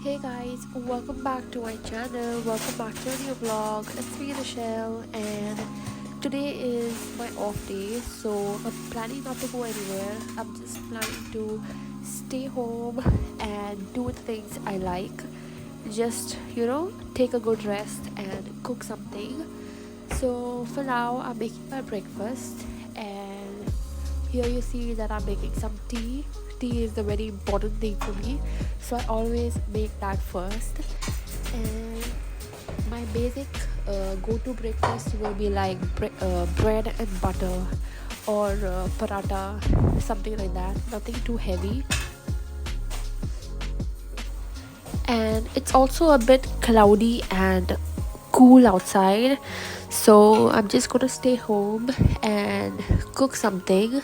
Hey guys, welcome back to my channel. Welcome back to a new vlog. It's me, Rochelle, and today is my off day, so I'm planning not to go anywhere. I'm just planning to stay home and do the things I like. Just, take a good rest and cook something. So for now, I'm making my breakfast, and here you see that I'm making some tea. Tea is a very important thing for me, so I always make that first. And my basic go-to breakfast will be like bread and butter or paratha, something like that. Nothing too heavy. And it's also a bit cloudy and cool outside, so I'm just gonna stay home and cook something.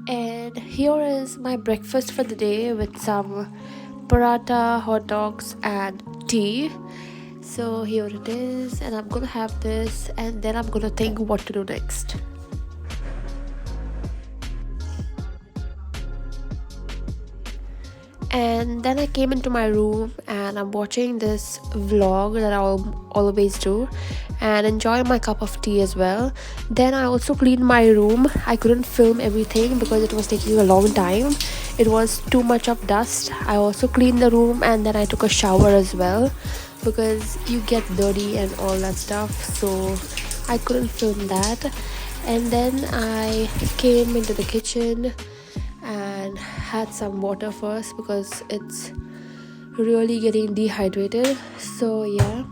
And here is my breakfast for the day with some paratha, hot dogs, and tea. So here it is, and I'm gonna have this, and then I'm gonna think what to do next. And then I came into my room and I'm watching this vlog that I'll always do and enjoy my cup of tea as well. Then I also cleaned my room. I couldn't film everything because it was taking a long time. It was too much of dust. I also cleaned the room and then I took a shower as well because you get dirty and all that stuff, so I couldn't film that. And then I came into the kitchen and had some water first because it's really getting dehydrated. So yeah.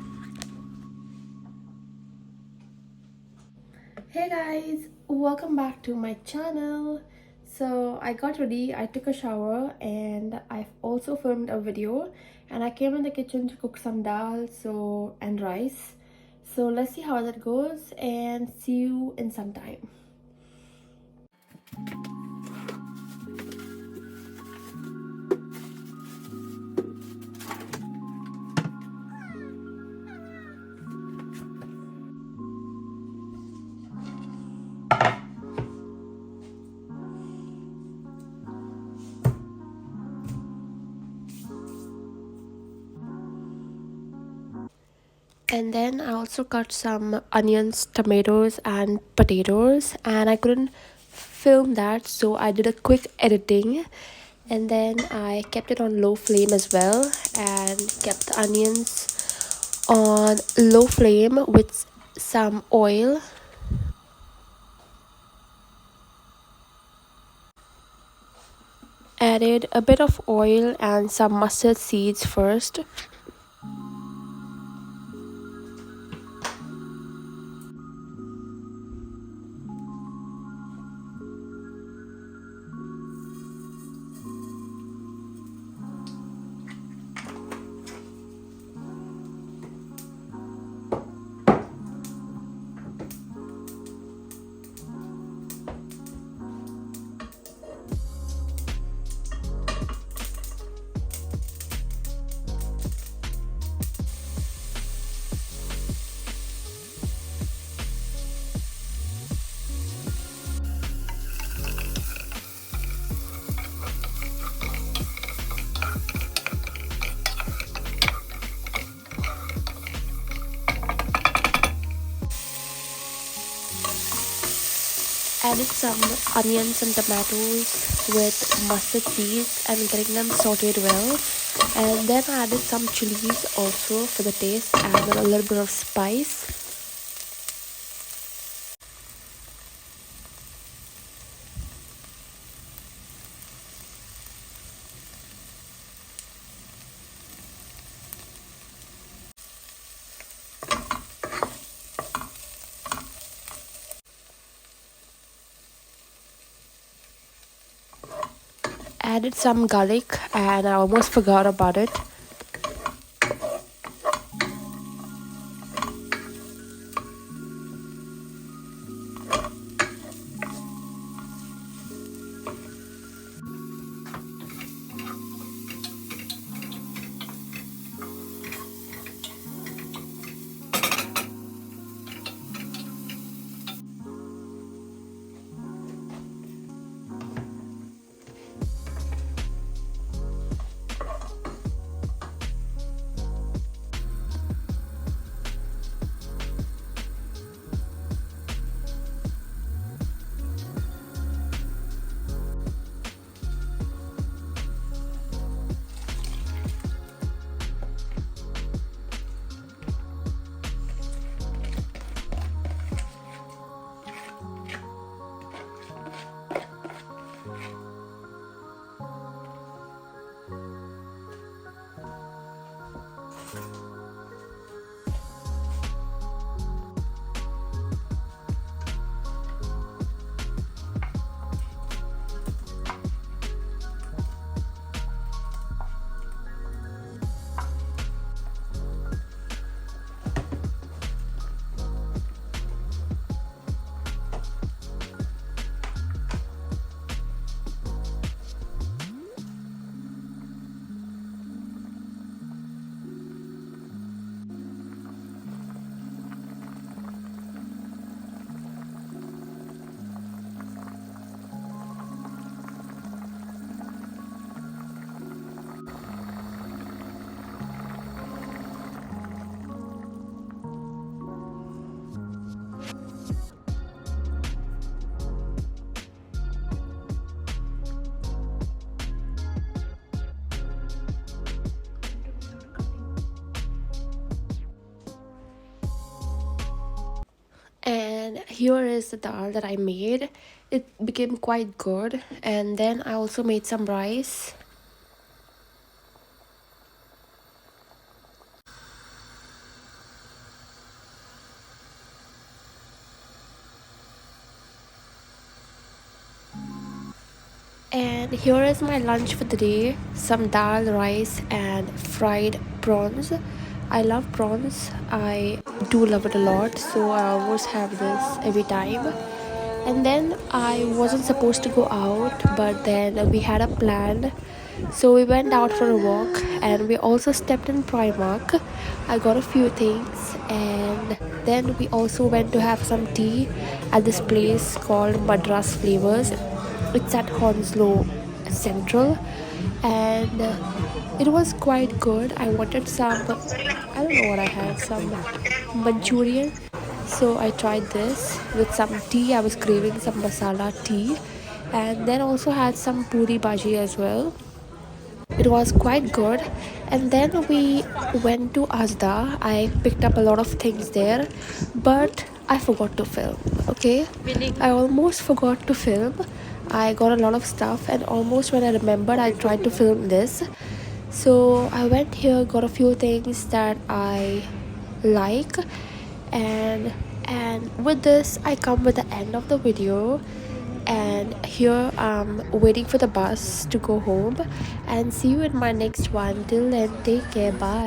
Hey guys, welcome back to my channel. So I got ready, I took a shower, and I've also filmed a video, and I came in the kitchen to cook some dal and rice. So let's see how that goes and see you in some time. And then I also cut some onions, tomatoes, and potatoes, and I couldn't film that, so I did a quick editing. And then I kept it on low flame as well and kept the onions on low flame with some oil. Added a bit of oil and some mustard seeds first. Added some onions and tomatoes with mustard seeds and getting them sauteed well. And then I added some chilies also for the taste and a little bit of spice. Added some garlic and I almost forgot about it. And here is the dal that I made. It became quite good. And then I also made some rice. And here is my lunch for the day: some dal, rice, and fried prawns. I love prawns. I do love it a lot, so I always have this every time. And then I wasn't supposed to go out, but then we had a plan. So we went out for a walk and we also stepped in Primark. I got a few things and then we also went to have some tea at this place called Madras Flavors. It's at Hounslow Central, and it was quite good. I wanted some, I don't know what I had, some Manchurian. So I tried this with some tea. I was craving some masala tea, and then also had some puri bhaji as well. It was quite good. And then we went to Asda. I picked up a lot of things there, but I forgot to film. Okay, I almost forgot to film. I got a lot of stuff, and almost when I remembered, I tried to film this. So I went here, got a few things that I like, and with this I come with the end of the video. And here I'm waiting for the bus to go home, and see you in my next one. Till then, take care, bye.